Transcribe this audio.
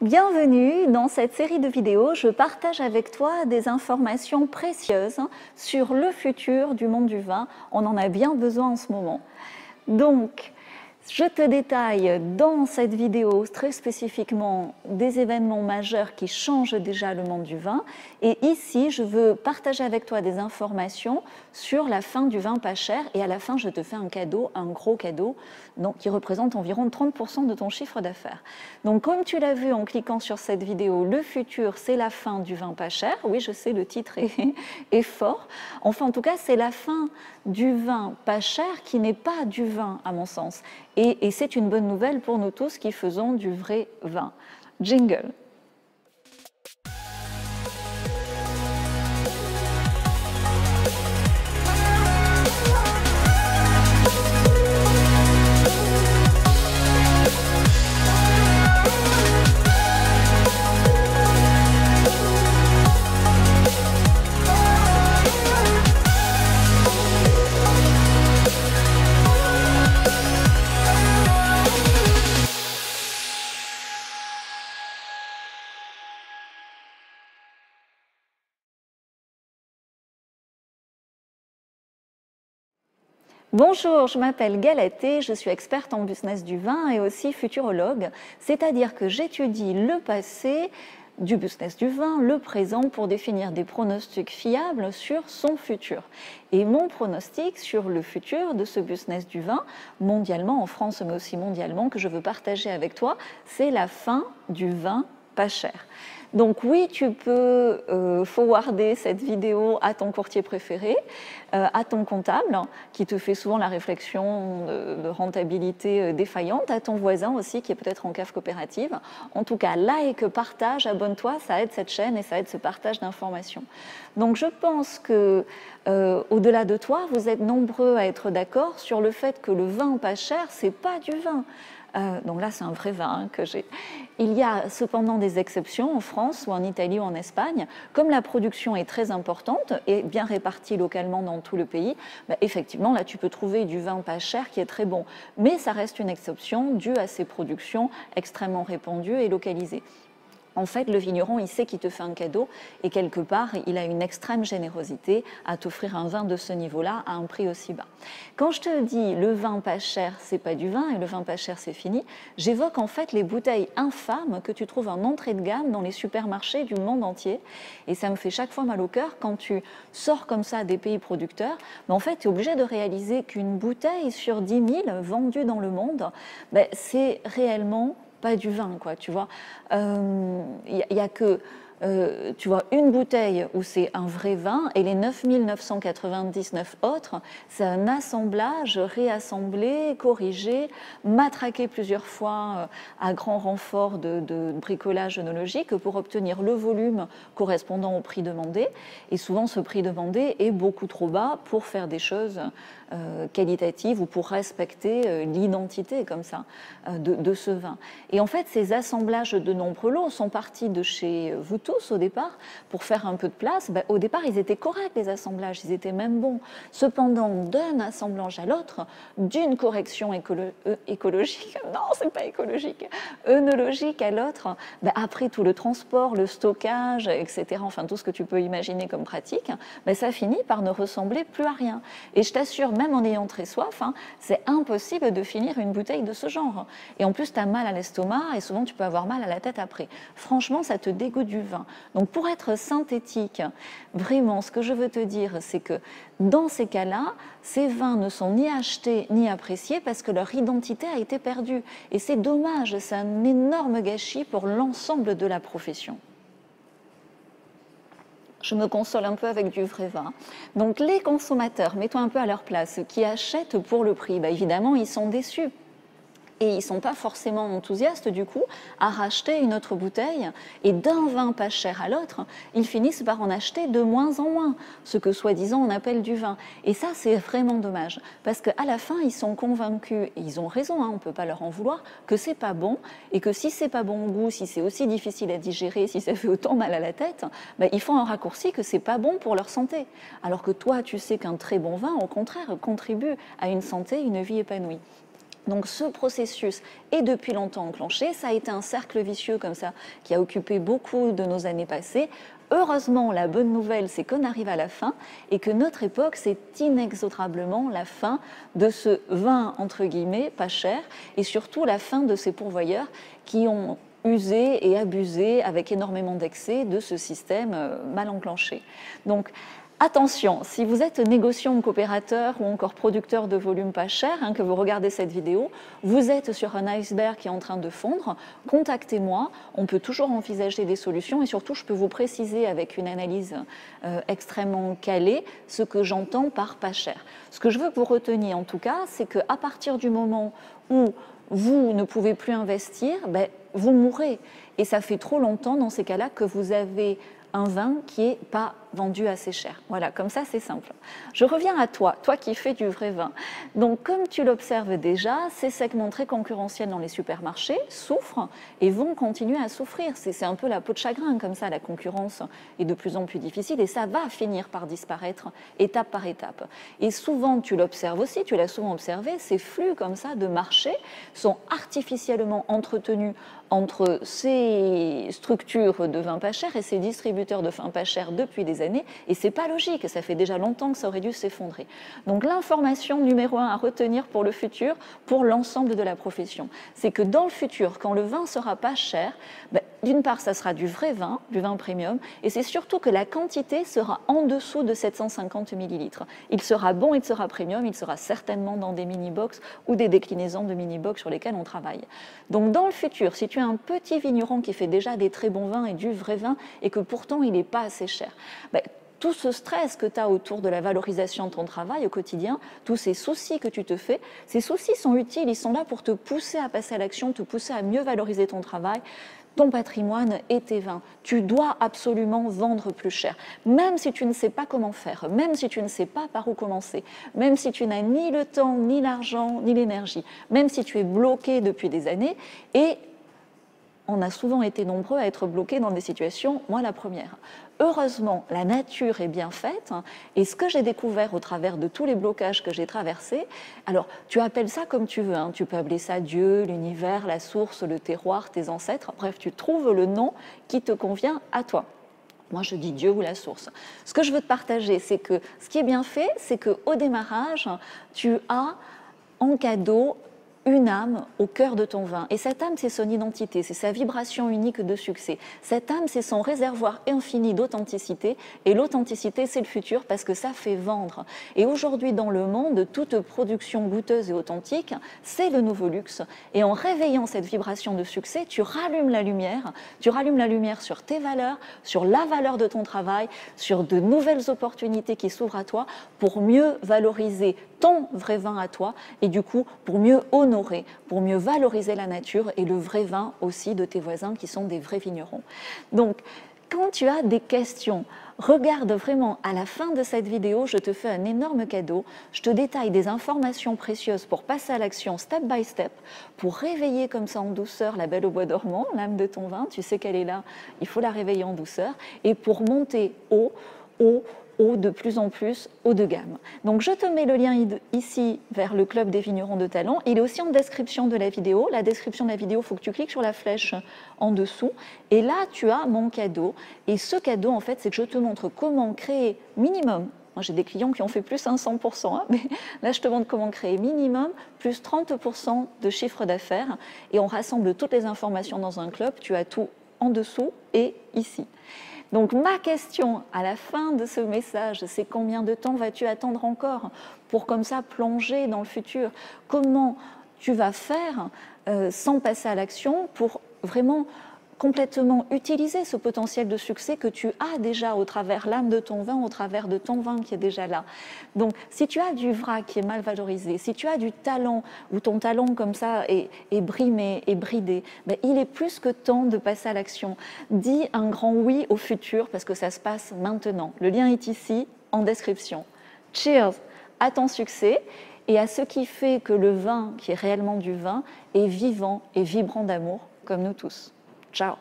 Bienvenue dans cette série de vidéos. Je partage avec toi des informations précieuses sur le futur du monde du vin. On en a bien besoin en ce moment. Donc, je te détaille dans cette vidéo très spécifiquement des événements majeurs qui changent déjà le monde du vin. Et ici, je veux partager avec toi des informations sur la fin du vin pas cher. Et à la fin, je te fais un cadeau, un gros cadeau, donc, qui représente environ 30% de ton chiffre d'affaires. Donc, comme tu l'as vu en cliquant sur cette vidéo, le futur, c'est la fin du vin pas cher. Oui, je sais, le titre est fort. Enfin, en tout cas, c'est la fin du vin pas cher qui n'est pas du vin, à mon sens. Et c'est une bonne nouvelle pour nous tous qui faisons du vrai vin. Jingle. Bonjour, je m'appelle Galatée, je suis experte en business du vin et aussi futurologue, c'est-à-dire que j'étudie le passé du business du vin, le présent, pour définir des pronostics fiables sur son futur. Et mon pronostic sur le futur de ce business du vin, mondialement, en France mais aussi mondialement, que je veux partager avec toi, c'est la fin du vin pas cher. Donc oui, tu peux forwarder cette vidéo à ton courtier préféré, à ton comptable, qui te fait souvent la réflexion de rentabilité défaillante, à ton voisin aussi, qui est peut-être en cave coopérative. En tout cas, like, partage, abonne-toi, ça aide cette chaîne et ça aide ce partage d'informations. Donc je pense que, au-delà de toi, vous êtes nombreux à être d'accord sur le fait que le vin pas cher, c'est pas du vin. Donc là, c'est un vrai vin que j'ai. Il y a cependant des exceptions en France ou en Italie ou en Espagne. Comme la production est très importante et bien répartie localement dans tout le pays, effectivement, là, tu peux trouver du vin pas cher qui est très bon. Mais ça reste une exception due à ces productions extrêmement répandues et localisées. En fait, le vigneron, il sait qu'il te fait un cadeau et quelque part, il a une extrême générosité à t'offrir un vin de ce niveau-là à un prix aussi bas. Quand je te dis le vin pas cher, c'est pas du vin et le vin pas cher, c'est fini, j'évoque en fait les bouteilles infâmes que tu trouves en entrée de gamme dans les supermarchés du monde entier. Et ça me fait chaque fois mal au cœur quand tu sors comme ça des pays producteurs. Mais en fait, tu es obligé de réaliser qu'une bouteille sur 10 000 vendue dans le monde, c'est réellement pas du vin, quoi, tu vois. Y a que, tu vois, une bouteille où c'est un vrai vin et les 9 999 autres, c'est un assemblage réassemblé, corrigé, matraqué plusieurs fois à grand renfort de bricolage œnologique pour obtenir le volume correspondant au prix demandé. Et souvent, ce prix demandé est beaucoup trop bas pour faire des choses qualitatives ou pour respecter l'identité comme ça de ce vin. Et en fait, ces assemblages de nombreux lots sont partis de chez vous tous au départ pour faire un peu de place. Au départ, ils étaient corrects, les assemblages, ils étaient même bons. Cependant, d'un assemblage à l'autre, d'une correction écologique, non, c'est pas écologique, œnologique à l'autre, après tout le transport, le stockage, etc., enfin tout ce que tu peux imaginer comme pratique, ça finit par ne ressembler plus à rien. Et je t'assure, même en ayant très soif, c'est impossible de finir une bouteille de ce genre. Et en plus, tu as mal à l'estomac et souvent tu peux avoir mal à la tête après. Franchement, ça te dégoûte du vin. Donc pour être synthétique, vraiment, ce que je veux te dire, c'est que dans ces cas-là, ces vins ne sont ni achetés ni appréciés parce que leur identité a été perdue. Et c'est dommage, c'est un énorme gâchis pour l'ensemble de la profession. Je me console un peu avec du vrai vin. Donc les consommateurs, mets-toi un peu à leur place, ceux qui achètent pour le prix, évidemment, ils sont déçus. Et ils ne sont pas forcément enthousiastes du coup à racheter une autre bouteille. Et d'un vin pas cher à l'autre, ils finissent par en acheter de moins en moins, ce que soi-disant on appelle du vin. Et ça, c'est vraiment dommage. Parce qu'à la fin, ils sont convaincus, et ils ont raison, on ne peut pas leur en vouloir, que c'est pas bon. Et que si c'est pas bon au goût, si c'est aussi difficile à digérer, si ça fait autant mal à la tête, ils font un raccourci que c'est pas bon pour leur santé. Alors que toi, tu sais qu'un très bon vin, au contraire, contribue à une santé, une vie épanouie. Donc ce processus est depuis longtemps enclenché, ça a été un cercle vicieux comme ça qui a occupé beaucoup de nos années passées. Heureusement, la bonne nouvelle, c'est qu'on arrive à la fin et que notre époque, c'est inexorablement la fin de ce vin, entre guillemets, pas cher, et surtout la fin de ces pourvoyeurs qui ont usé et abusé avec énormément d'excès de ce système mal enclenché. Donc, attention, si vous êtes négociant ou coopérateur ou encore producteur de volume pas cher, que vous regardez cette vidéo, vous êtes sur un iceberg qui est en train de fondre, contactez-moi, on peut toujours envisager des solutions et surtout je peux vous préciser avec une analyse extrêmement calée ce que j'entends par pas cher. Ce que je veux que vous reteniez en tout cas, c'est qu'à partir du moment où vous ne pouvez plus investir, vous mourrez. Et ça fait trop longtemps dans ces cas-là que vous avez un vin qui n'est pas vendu assez cher. Voilà, comme ça c'est simple. Je reviens à toi, toi qui fais du vrai vin. Donc comme tu l'observes déjà, ces segments très concurrentiels dans les supermarchés souffrent et vont continuer à souffrir. C'est un peu la peau de chagrin comme ça, la concurrence est de plus en plus difficile et ça va finir par disparaître étape par étape. Et souvent, tu l'observes aussi, tu l'as souvent observé, ces flux comme ça de marché sont artificiellement entretenus entre ces structures de vin pas cher et ces distributeurs de vin pas cher depuis des années, et c'est pas logique, ça fait déjà longtemps que ça aurait dû s'effondrer. Donc l'information numéro 1 à retenir pour le futur, pour l'ensemble de la profession, c'est que dans le futur, quand le vin sera pas cher, d'une part, ça sera du vrai vin, du vin premium, et c'est surtout que la quantité sera en dessous de 750 millilitres. Il sera bon, il sera premium, il sera certainement dans des mini-box ou des déclinaisons de mini-box sur lesquelles on travaille. Donc dans le futur, si tu as un petit vigneron qui fait déjà des très bons vins et du vrai vin, et que pourtant il n'est pas assez cher, tout ce stress que tu as autour de la valorisation de ton travail au quotidien, tous ces soucis que tu te fais, ces soucis sont utiles, ils sont là pour te pousser à passer à l'action, te pousser à mieux valoriser ton travail, ton patrimoine et tes vins. Tu dois absolument vendre plus cher, même si tu ne sais pas comment faire, même si tu ne sais pas par où commencer, même si tu n'as ni le temps, ni l'argent, ni l'énergie, même si tu es bloqué depuis des années. Et on a souvent été nombreux à être bloqués dans des situations, moi la première. Heureusement, la nature est bien faite, et ce que j'ai découvert au travers de tous les blocages que j'ai traversés, alors tu appelles ça comme tu veux, tu peux appeler ça Dieu, l'univers, la source, le terroir, tes ancêtres, bref, tu trouves le nom qui te convient à toi. Moi, je dis Dieu ou la source. Ce que je veux te partager, c'est que ce qui est bien fait, c'est qu'au démarrage, tu as en cadeau une âme au cœur de ton vin. Et cette âme, c'est son identité, c'est sa vibration unique de succès. Cette âme, c'est son réservoir infini d'authenticité. Et l'authenticité, c'est le futur parce que ça fait vendre. Et aujourd'hui, dans le monde, toute production goûteuse et authentique, c'est le nouveau luxe. Et en réveillant cette vibration de succès, tu rallumes la lumière sur tes valeurs, sur la valeur de ton travail, sur de nouvelles opportunités qui s'ouvrent à toi pour mieux valoriser ton vrai vin à toi et du coup pour mieux honorer, pour mieux valoriser la nature et le vrai vin aussi de tes voisins qui sont des vrais vignerons. Donc, quand tu as des questions, regarde vraiment à la fin de cette vidéo, je te fais un énorme cadeau. Je te détaille des informations précieuses pour passer à l'action step by step, pour réveiller comme ça en douceur la belle au bois dormant, l'âme de ton vin. Tu sais qu'elle est là, il faut la réveiller en douceur. Et pour monter de plus en plus haut de gamme. Donc je te mets le lien ici vers le club des vignerons de talent. Il est aussi en description de la vidéo. La description de la vidéo, il faut que tu cliques sur la flèche en dessous. Et là, tu as mon cadeau. Et ce cadeau, en fait, c'est que je te montre comment créer minimum. Moi, j'ai des clients qui ont fait plus 500%, mais là, je te montre comment créer minimum plus 30% de chiffre d'affaires. Et on rassemble toutes les informations dans un club. Tu as tout en dessous et ici. Donc ma question à la fin de ce message, c'est combien de temps vas-tu attendre encore pour comme ça plonger dans le futur? Comment tu vas faire sans passer à l'action pour vraiment complètement utiliser ce potentiel de succès que tu as déjà au travers l'âme de ton vin, au travers de ton vin qui est déjà là. Donc, si tu as du vrac qui est mal valorisé, si tu as du talent, ou ton talent comme ça est brimé, est bridé, il est plus que temps de passer à l'action. Dis un grand oui au futur parce que ça se passe maintenant. Le lien est ici, en description. Cheers à ton succès et à ce qui fait que le vin, qui est réellement du vin, est vivant et vibrant d'amour, comme nous tous. Ciao.